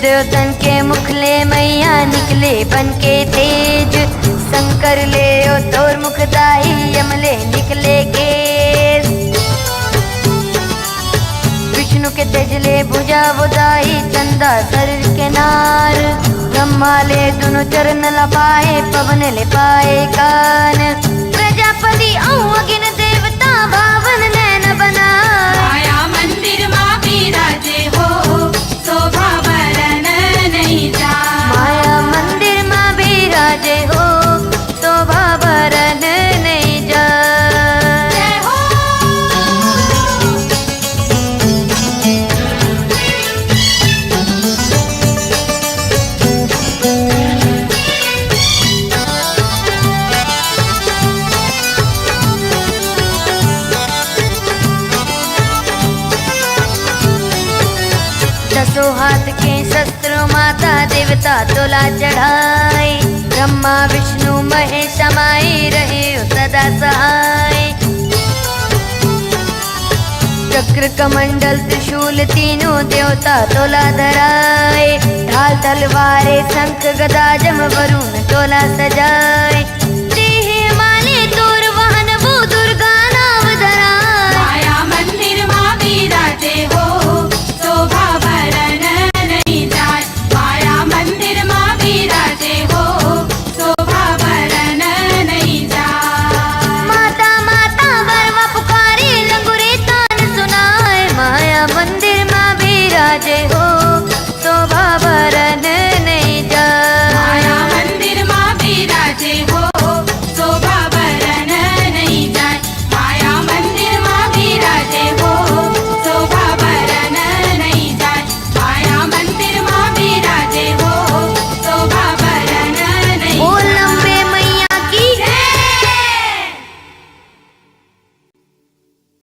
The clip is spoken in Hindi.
देवतन के मुखले मैया निकले बन के तेज। शंकर ले ओ तोर मुखदाई यमले निकले केस। विष्णु के तेजले भुजा बुदाई चंदा शरीर के नार। ब्रह्मा ले दोनों चरण लपाए पवन ले पाए कान। प्रजापति अगिन देवता भावन नैन बनाए। माया मंदिर माँ बिराजे हो शोभा बरन नहीं जाए। माया मंदिर माँ बिराजे हो शोभा बरन नहीं जाए। जय हो दसों हाथ के शस्त्र माता देवता तोला चढ़ाए। ब्रह्मा विष्णु महेश समाये रहे सदा सहाय। चक्र कमंडल त्रिशूल तीनों देवता तोला धराए। ढाल तलवारे शंख गदा जम वरुण तोला सजाए।